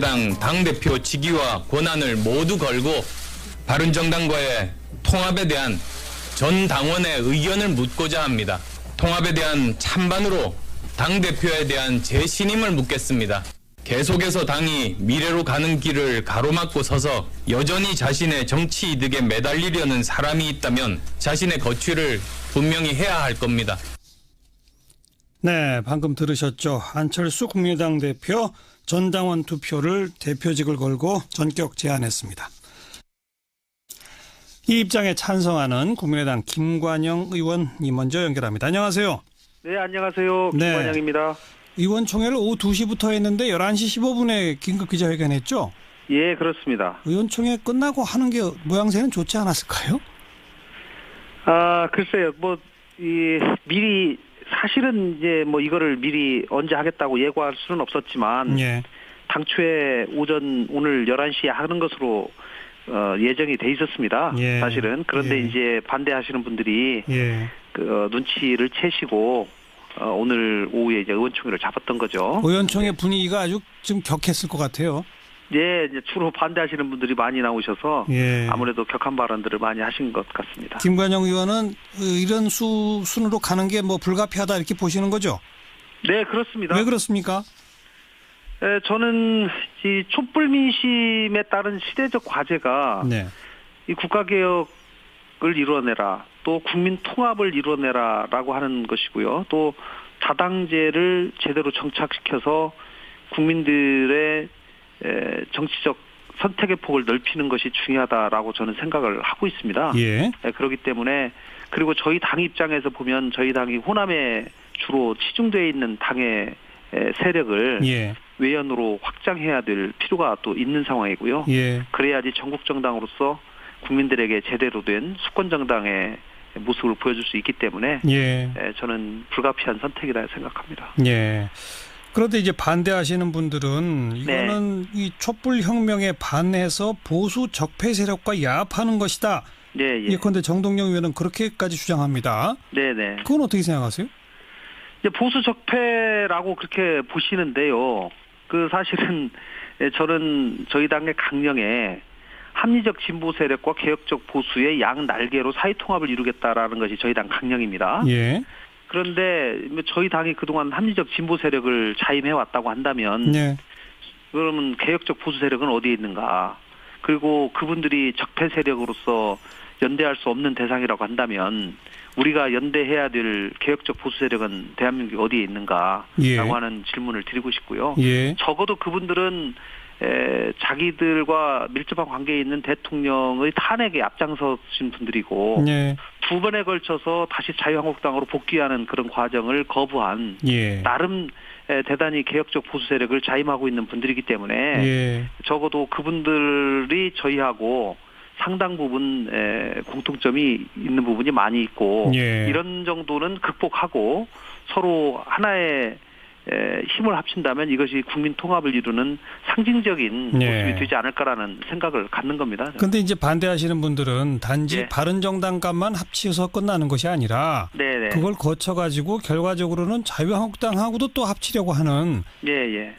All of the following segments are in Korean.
당 당대표 직위와 권한을 모두 걸고 바른정당과의 통합에 대한 전 당원의 의견을 묻고자 합니다. 통합에 대한 찬반으로 당대표에 대한 재신임을 묻겠습니다. 계속해서 당이 미래로 가는 길을 가로막고 서서 여전히 자신의 정치 이득에 매달리려는 사람이 있다면 자신의 거취를 분명히 해야 할 겁니다. 네, 방금 들으셨죠. 안철수 국민의당 대표 전당원 투표를 대표직을 걸고 전격 제안했습니다. 이 입장에 찬성하는 국민의당 김관영 의원이 먼저 연결합니다. 안녕하세요. 네, 안녕하세요. 김관영입니다. 의원총회를 오후 2시부터 했는데 11시 15분에 긴급 기자회견 했죠? 예, 그렇습니다. 의원총회 끝나고 하는 게 모양새는 좋지 않았을까요? 글쎄요. 미리 사실은 이제 이거를 미리 언제 하겠다고 예고할 수는 없었지만 예. 당초에 오늘 11시에 하는 것으로 예정이 돼 있었습니다. 예. 사실은. 그런데 예. 이제 반대하시는 분들이 예. 눈치를 채시고 오늘 오후에 이제 의원총회를 잡았던 거죠. 의원총회 분위기가 아주 좀 격했을 것 같아요. 예, 이제 주로 반대하시는 분들이 많이 나오셔서 예. 아무래도 격한 발언들을 많이 하신 것 같습니다. 김관영 의원은 이런 순으로 가는 게 불가피하다 이렇게 보시는 거죠? 네, 그렇습니다. 왜 그렇습니까? 저는 이 촛불 민심에 따른 시대적 과제가 네. 이 국가개혁을 이뤄내라, 또 국민 통합을 이뤄내라라고 하는 것이고요. 또 다당제를 제대로 정착시켜서 국민들의 정치적 선택의 폭을 넓히는 것이 중요하다라고 저는 생각을 하고 있습니다. 예. 그렇기 때문에 그리고 저희 당 입장에서 보면 저희 당이 호남에 주로 치중되어 있는 당의 세력을 예. 외연으로 확장해야 될 필요가 또 있는 상황이고요. 예. 그래야지 전국 정당으로서 국민들에게 제대로 된 수권 정당의 모습을 보여줄 수 있기 때문에 예. 저는 불가피한 선택이라 생각합니다. 예. 그런데 이제 반대하시는 분들은 이거는 이 촛불 혁명에 반해서 보수 적폐 세력과 야합하는 것이다. 네, 예. 예컨대 정동영 의원은 그렇게까지 주장합니다. 네, 네. 그건 어떻게 생각하세요? 이제 보수 적폐라고 그렇게 보시는데요. 사실은 저는 저희 당의 강령에 합리적 진보 세력과 개혁적 보수의 양 날개로 사회 통합을 이루겠다라는 것이 저희 당 강령입니다. 예. 그런데 저희 당이 그동안 합리적 진보 세력을 자임해 왔다고 한다면 예. 그러면 개혁적 보수 세력은 어디에 있는가? 그리고 그분들이 적폐 세력으로서 연대할 수 없는 대상이라고 한다면 우리가 연대해야 될 개혁적 보수 세력은 대한민국에 어디에 있는가라고 예. 하는 질문을 드리고 싶고요. 예. 적어도 그분들은 자기들과 밀접한 관계에 있는 대통령의 탄핵에 앞장서신 분들이고 예. 두 번에 걸쳐서 다시 자유한국당으로 복귀하는 그런 과정을 거부한 예. 나름 대단히 개혁적 보수 세력을 자임하고 있는 분들이기 때문에 예. 적어도 그분들이 저희하고 상당 부분 공통점이 있는 부분이 많이 있고 예. 이런 정도는 극복하고 서로 하나의 힘을 합친다면 이것이 국민 통합을 이루는 상징적인 예. 모습이 되지 않을까라는 생각을 갖는 겁니다. 그런데 이제 반대하시는 분들은 단지 예. 바른정당과만 합치어서 끝나는 것이 아니라 네네. 그걸 거쳐가지고 결과적으로는 자유한국당하고도 또 합치려고 하는 예.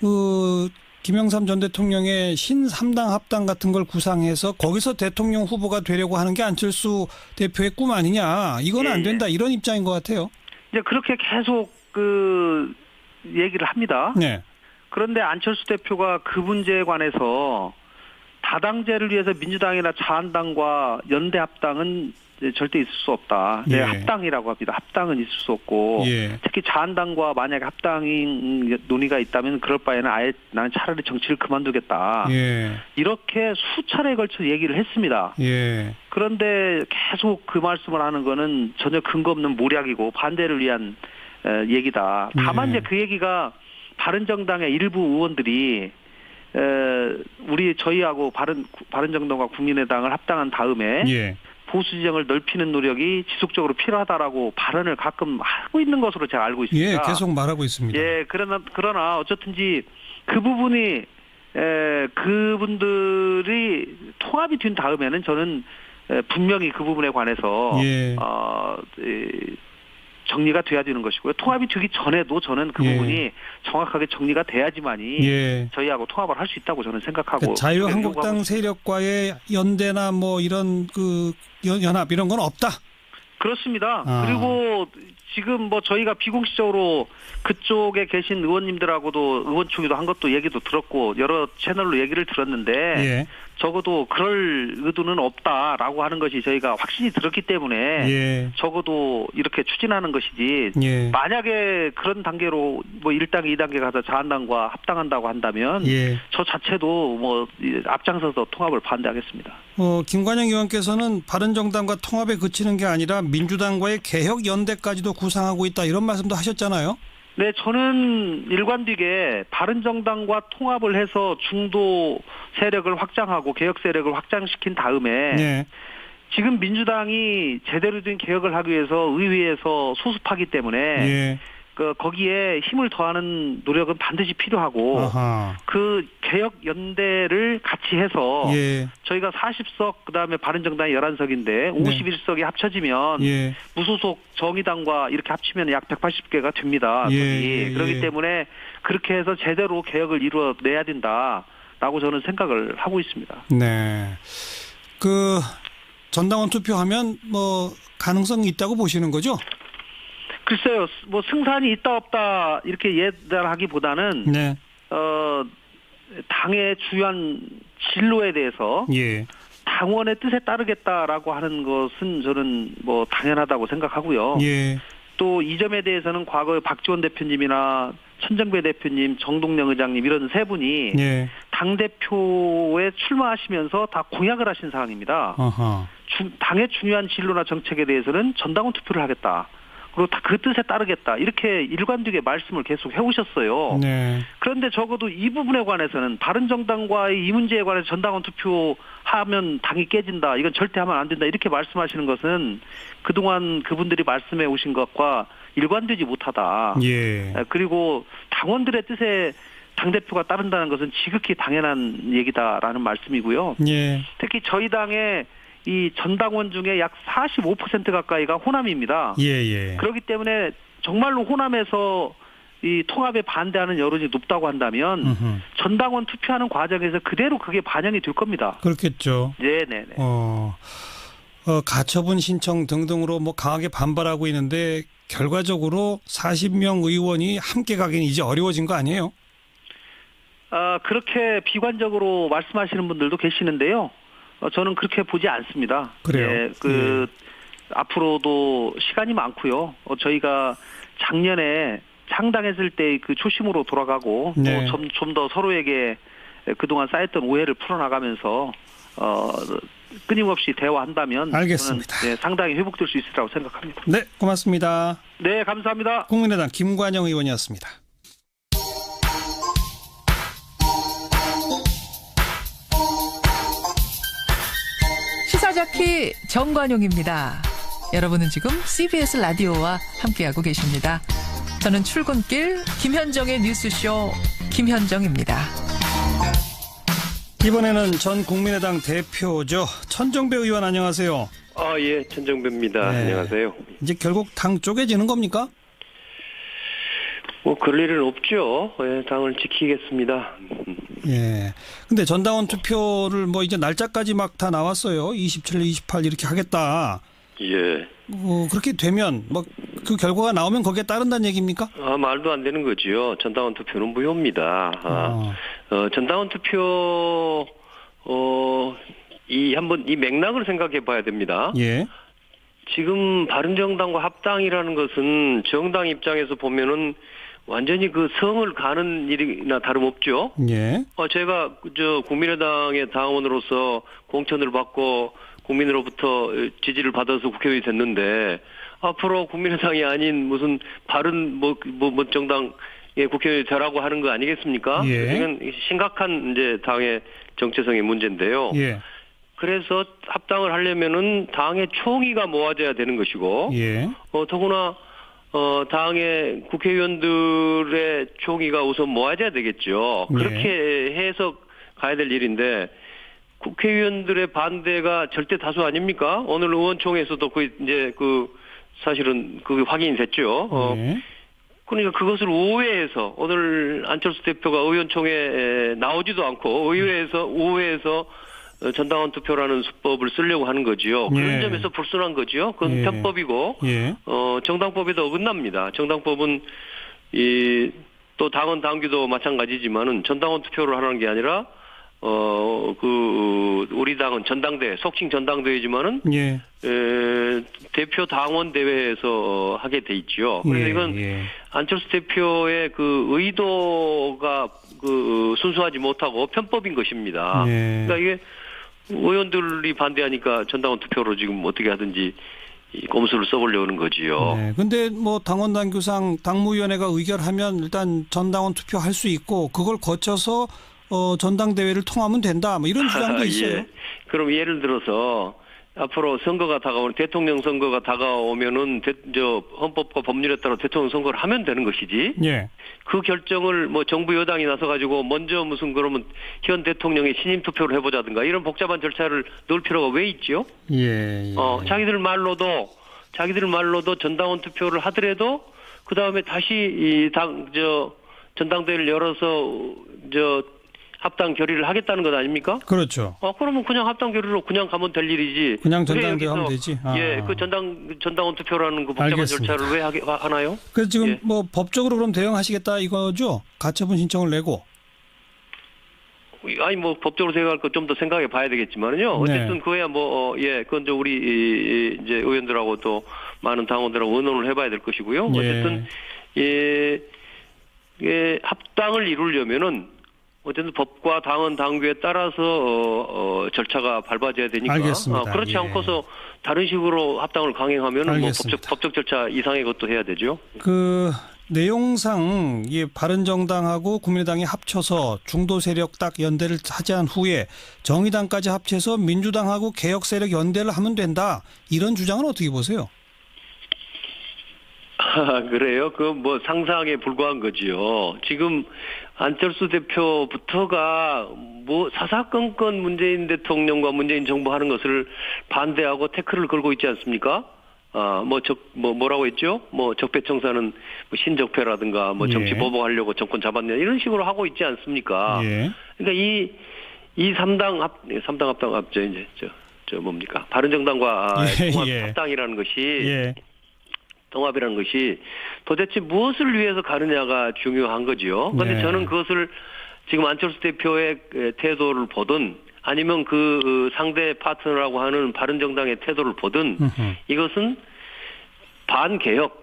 김영삼 전 대통령의 신3당 합당 같은 걸 구상해서 거기서 대통령 후보가 되려고 하는 게 안철수 대표의 꿈 아니냐. 이건 안 된다. 이런 입장인 것 같아요. 이제 그렇게 계속 얘기를 합니다. 네. 그런데 안철수 대표가 그 문제에 관해서 다당제를 위해서 민주당이나 자한당과 연대 합당은 절대 있을 수 없다. 예. 합당이라고 합니다. 합당은 있을 수 없고 예. 특히 자한당과 만약에 합당 논의가 있다면 그럴 바에는 아예 나는 차라리 정치를 그만두겠다. 예. 이렇게 수차례에 걸쳐 얘기를 했습니다. 예. 그런데 계속 그 말씀을 하는 거는 전혀 근거 없는 모략이고 반대를 위한 얘기다. 다만 예. 이제 그 얘기가 바른정당의 일부 의원들이 저희하고 바른정당과 국민의당을 합당한 다음에 예. 보수 지형을 넓히는 노력이 지속적으로 필요하다라고 발언을 가끔 하고 있는 것으로 제가 알고 있습니다. 예, 계속 말하고 있습니다. 예, 그러나 어쨌든지 그 부분이 그분들이 통합이 된 다음에는 저는 분명히 그 부분에 관해서 예. 정리가 돼야 되는 것이고요. 통합이 되기 전에도 저는 그 예. 부분이 정확하게 정리가 돼야지만이 예. 저희하고 통합을 할 수 있다고 저는 생각하고 그러니까 자유한국당 요구하고 세력과의 연대나 뭐 이런 그 연합 이런 건 없다. 그렇습니다. 아. 그리고 지금 뭐 저희가 비공식적으로 그쪽에 계신 의원님들하고도 의원총회도 한 것도 얘기도 들었고 여러 채널로 얘기를 들었는데 예. 적어도 그럴 의도는 없다라고 하는 것이 저희가 확신이 들었기 때문에 예. 적어도 이렇게 추진하는 것이지 예. 만약에 그런 단계로 뭐 1단계, 2단계 가서 자한당과 합당한다고 한다면 예. 저 자체도 뭐 앞장서서 통합을 반대하겠습니다. 김관영 의원께서는 바른정당과 통합에 그치는 게 아니라 민주당과의 개혁 연대까지도 구상하고 있다 이런 말씀도 하셨잖아요. 네, 저는 일관되게 바른정당과 통합을 해서 중도 세력을 확장하고 개혁 세력을 확장시킨 다음에 네. 지금 민주당이 제대로 된 개혁을 하기 위해서 의회에서 소습하기 때문에 예. 거기에 힘을 더하는 노력은 반드시 필요하고 아하. 그 개혁 연대를 같이 해서 예. 저희가 40석 그다음에 바른정당이 11석인데 51석이 합쳐지면 예. 무소속 정의당과 이렇게 합치면 약 180개가 됩니다. 예. 그렇기 때문에 그렇게 해서 제대로 개혁을 이루어내야 된다라고 저는 생각을 하고 있습니다. 네. 그 전당원 투표하면 뭐 가능성이 있다고 보시는 거죠? 글쎄요, 뭐 승산이 있다 없다 이렇게 예단하기보다는 네. 당의 주요한 진로에 대해서 예. 당원의 뜻에 따르겠다라고 하는 것은 저는 뭐 당연하다고 생각하고요. 예. 또 이 점에 대해서는 과거에 박지원 대표님이나 천정배 대표님, 정동영 의장님 이런 세 분이 예. 당대표에 출마하시면서 다 공약을 하신 사항입니다. 아하. 당의 중요한 진로나 정책에 대해서는 전당원 투표를 하겠다. 그리고 다 그 뜻에 따르겠다. 이렇게 일관되게 말씀을 계속 해오셨어요. 네. 그런데 적어도 이 부분에 관해서는 바른정당과의 이 문제에 관해서 전당원 투표하면 당이 깨진다. 이건 절대 하면 안 된다. 이렇게 말씀하시는 것은 그동안 그분들이 말씀해 오신 것과 일관되지 못하다. 예. 그리고 당원들의 뜻에 당대표가 따른다는 것은 지극히 당연한 얘기다라는 말씀이고요. 예. 특히 저희 당의 이 전당원 중에 약 45% 가까이가 호남입니다. 예. 그렇기 때문에 정말로 호남에서 이 통합에 반대하는 여론이 높다고 한다면 음흠. 전당원 투표하는 과정에서 그대로 그게 반영이 될 겁니다. 그렇겠죠. 네네네. 가처분 신청 등등으로 뭐 강하게 반발하고 있는데 결과적으로 40명 의원이 함께 가기는 이제 어려워진 거 아니에요? 그렇게 비관적으로 말씀하시는 분들도 계시는데요. 저는 그렇게 보지 않습니다. 그래요? 앞으로도 시간이 많고요. 저희가 작년에 창당했을 때 그 초심으로 돌아가고 네. 좀 더 서로에게 그동안 쌓였던 오해를 풀어나가면서 끊임없이 대화한다면 알겠습니다. 저는 상당히 회복될 수 있으리라고 생각합니다. 네, 고맙습니다. 네, 감사합니다. 국민의당 김관영 의원이었습니다. 시사자키 정관용입니다. 여러분은 지금 CBS 라디오와 함께하고 계십니다. 저는 출근길 김현정의 뉴스쇼 김현정입니다. 이번에는 전 국민의당 대표죠. 천정배 의원 안녕하세요. 예, 천정배입니다. 네. 안녕하세요. 이제 결국 당 쪼개지는 겁니까? 뭐 그럴 일은 없죠. 예, 당을 지키겠습니다. 예. 근데 전당원 투표를 뭐 이제 날짜까지 막 다 나왔어요. 27, 28 이렇게 하겠다. 예. 그렇게 되면 뭐 그 결과가 나오면 거기에 따른다는 얘기입니까? 말도 안 되는 거지요. 전당원 투표는 무효입니다. 전당원 투표 한번 이 맥락을 생각해 봐야 됩니다. 예. 지금 바른정당과 합당이라는 것은 정당 입장에서 보면은 완전히 그 성을 가는 일이나 다름없죠. 예. 제가 국민의당의 당원으로서 공천을 받고 국민으로부터 지지를 받아서 국회의원이 됐는데 앞으로 국민의당이 아닌 무슨 바른 정당의 국회의원이 되라고 하는 거 아니겠습니까? 예. 이건 심각한 이제 당의 정체성의 문제인데요. 예. 그래서 합당을 하려면은 당의 총의가 모아져야 되는 것이고, 예. 더구나 당의 국회의원들의 총의가 우선 모아져야 되겠죠. 예. 그렇게 해서 가야 될 일인데 국회의원들의 반대가 절대 다수 아닙니까? 오늘 의원총회에서도 사실은 그게 확인이 됐죠. 예. 그러니까 그것을 오해해서 오늘 안철수 대표가 의원총회에 나오지도 않고 의회에서 전당원 투표라는 수법을 쓰려고 하는 거지요. 예. 그런 점에서 불순한 거지요. 그건 예. 편법이고 예. 정당법에도 어긋납니다. 정당법은 또 당원 당규도 마찬가지지만은 전당원 투표를 하는 게 아니라 우리 당은 전당대회, 속칭 전당대회지만은 예. 대표 당원 대회에서 하게 돼 있죠. 그래서 예. 이건 예. 안철수 대표의 그 의도가 순수하지 못하고 편법인 것입니다. 예. 그러니까 이게 의원들이 반대하니까 전당원 투표로 지금 어떻게 하든지 이 꼼수를 써보려는 거지요. 네. 근데 뭐 당원 당규상 당무위원회가 의결하면 일단 전당원 투표할 수 있고 그걸 거쳐서 전당대회를 통하면 된다. 뭐 이런 주장도 있어요. 예. 그럼 예를 들어서 앞으로 선거가 다가오면 대통령 선거가 다가오면은 헌법과 법률에 따라 대통령 선거를 하면 되는 것이지. 예. 그 결정을 뭐 정부 여당이 나서 가지고 먼저 무슨 그러면 현 대통령의 신임 투표를 해보자든가 이런 복잡한 절차를 넣을 필요가 왜 있죠? 예. 예. 자기들 말로도 전당원 투표를 하더라도 그 다음에 다시 전당대회를 열어서 합당 결의를 하겠다는 것 아닙니까? 그렇죠. 그러면 그냥 합당 결의로 그냥 가면 될 일이지. 그냥 왜 전당대회 하면 여기서, 되지. 예, 그 전당원 투표라는 그 복잡한 알겠습니다. 절차를 왜 하나요? 그래서 지금 예. 뭐 법적으로 그럼 대응하시겠다 이거죠? 가처분 신청을 내고. 아니 뭐 법적으로 생각할 거 좀 더 생각해 봐야 되겠지만은요. 어쨌든 네. 그거야 그건 우리 이제 의원들하고 또 많은 당원들하고 의논을 해봐야 될 것이고요. 예. 어쨌든 합당을 이루려면은 어쨌든 법과 당원 당규에 따라서 절차가 밟아져야 되니까. 알겠습니다. 그렇지 예. 않고서 다른 식으로 합당을 강행하면은 뭐 알겠습니다. 법적 절차 이상의 것도 해야 되죠. 그 내용상 바른정당하고 국민의당이 합쳐서 중도 세력 딱 연대를 차지한 후에 정의당까지 합쳐서 민주당하고 개혁 세력 연대를 하면 된다. 이런 주장은 어떻게 보세요? 그래요? 뭐 상상에 불과한 거지요. 지금 안철수 대표부터가 뭐 사사건건 문재인 대통령과 문재인 정부 하는 것을 반대하고 태클을 걸고 있지 않습니까? 뭐라고 했죠? 적폐청산은 뭐 신적폐라든가 정치 예. 보복하려고 정권 잡았냐 이런 식으로 하고 있지 않습니까? 예. 그러니까 이 3당 합당 이제 뭡니까? 바른정당과 예, 통합 예. 합당이라는 것이 예. 통합이라는 것이 도대체 무엇을 위해서 가느냐가 중요한 거지요. 그런데 네. 저는 그것을 지금 안철수 대표의 태도를 보든 아니면 그 상대 파트너라고 하는 바른정당의 태도를 보든 이것은 반개혁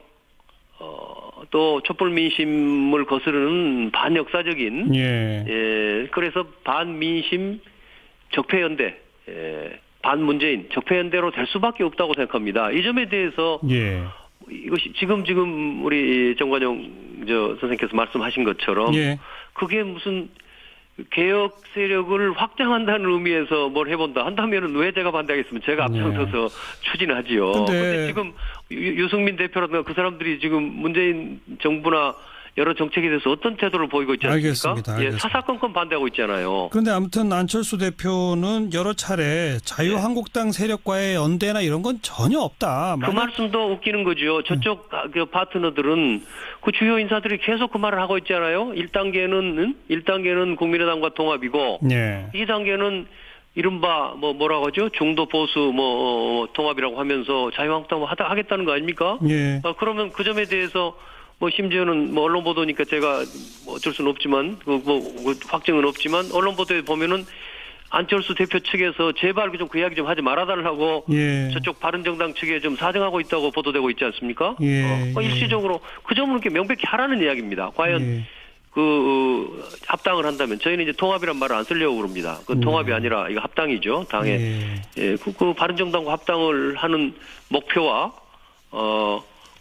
또 촛불 민심을 거스르는 반역사적인 그래서 반민심 적폐연대 반문재인 적폐연대로 될 수밖에 없다고 생각합니다. 이 점에 대해서 이것이 지금 우리 정관용 선생님께서 말씀하신 것처럼 그게 무슨 개혁 세력을 확장한다는 의미에서 뭘 해본다 한다면은 왜 제가 반대하겠습니까? 제가 앞장서서 추진하지요. 근데 지금 유승민 대표라든가 그 사람들이 지금 문재인 정부나 여러 정책에 대해서 어떤 태도를 보이고 있지 않습니까? 알겠습니다. 사사건건 반대하고 있잖아요. 그런데 아무튼 안철수 대표는 여러 차례 자유한국당 세력과의 연대나 이런 건 전혀 없다. 그 말씀도 웃기는 거죠. 저쪽 그 파트너들은 그 주요 인사들이 계속 그 말을 하고 있잖아요. 1단계는 국민의당과 통합이고 2단계는 이른바 뭐라고 하죠? 중도 보수 통합이라고 하면서 자유한국당 하겠다는 거 아닙니까? 그러면 그 점에 대해서 심지어는 언론 보도니까 제가 어쩔 수는 없지만 확증은 없지만 언론 보도에 보면은 안철수 대표 측에서 제발 좀 그 이야기 좀 하지 말아달라고 저쪽 바른정당 측에 좀 사정하고 있다고 보도되고 있지 않습니까? 일시적으로 그 점은 이렇게 명백히 하라는 이야기입니다. 과연 합당을 한다면 저희는 이제 통합이란 말을 안 쓰려고 그럽니다. 그 통합이 아니라 이거 합당이죠. 당에 그 바른정당과 합당을 하는 목표와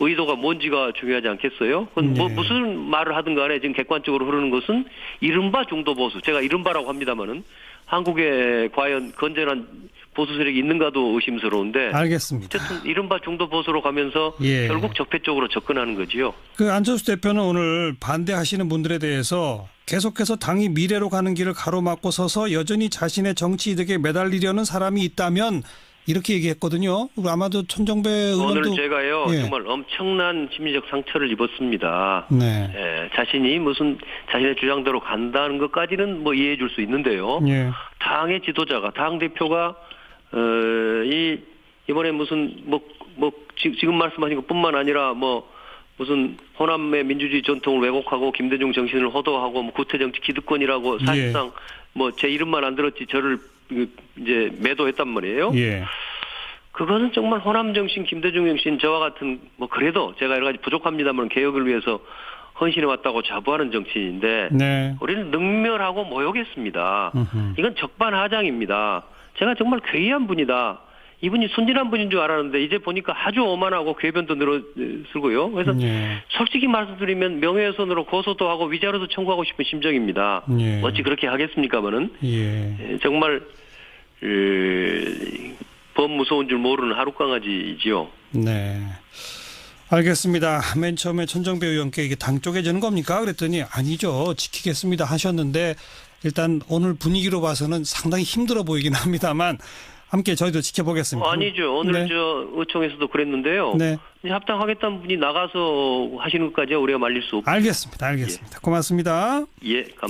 의도가 뭔지가 중요하지 않겠어요? 그건 무슨 말을 하든 간에 지금 객관적으로 흐르는 것은 이른바 중도 보수. 제가 이른바라고 합니다만은 한국에 과연 건전한 보수 세력이 있는가도 의심스러운데. 알겠습니다. 어쨌든 이른바 중도 보수로 가면서 결국 적폐 쪽으로 접근하는 거지요. 그 안철수 대표는 오늘 반대하시는 분들에 대해서 계속해서 당이 미래로 가는 길을 가로막고 서서 여전히 자신의 정치 이득에 매달리려는 사람이 있다면 이렇게 얘기했거든요. 아마도 천정배 오늘 의원도 제가요 예. 정말 엄청난 심리적 상처를 입었습니다. 네. 예, 자신이 무슨 자신의 주장대로 간다는 것까지는 뭐 이해해 줄 수 있는데요. 예. 당의 지도자가 당 대표가 이번에 무슨 지금 말씀하신 것뿐만 아니라 뭐 무슨 호남의 민주주의 전통을 왜곡하고 김대중 정신을 호도하고 뭐 구태정치 기득권이라고 사실상 뭐 제 이름만 안 들었지 저를 이제 매도했단 말이에요. 예. 그것은 정말 호남 정신, 김대중 정신 저와 같은 뭐 그래도 제가 여러 가지 부족합니다만 개혁을 위해서 헌신해 왔다고 자부하는 정치인인데 네. 우리는 능멸하고 모욕했습니다. 음흠. 이건 적반하장입니다. 제가 정말 괴이한 분이다. 이분이 순진한 분인 줄 알았는데 이제 보니까 아주 오만하고 궤변도 늘어쓰고요. 그래서 예. 솔직히 말씀드리면 명예훼손으로 고소도 하고 위자료도 청구하고 싶은 심정입니다. 예. 어찌 그렇게 하겠습니까마는 예. 정말 법 무서운 줄 모르는 하룻강아지지요. 네. 알겠습니다. 맨 처음에 천정배 의원께 이게 당 쪼개지는 겁니까? 그랬더니 아니죠. 지키겠습니다 하셨는데 일단 오늘 분위기로 봐서는 상당히 힘들어 보이긴 합니다만 함께 저희도 지켜보겠습니다. 아니죠. 오늘 네. 저 의총에서도 그랬는데요. 네. 이제 합당하겠다는 분이 나가서 하시는 것까지 우리가 말릴 수 없고. 알겠습니다. 고맙습니다. 예, 감사합니다.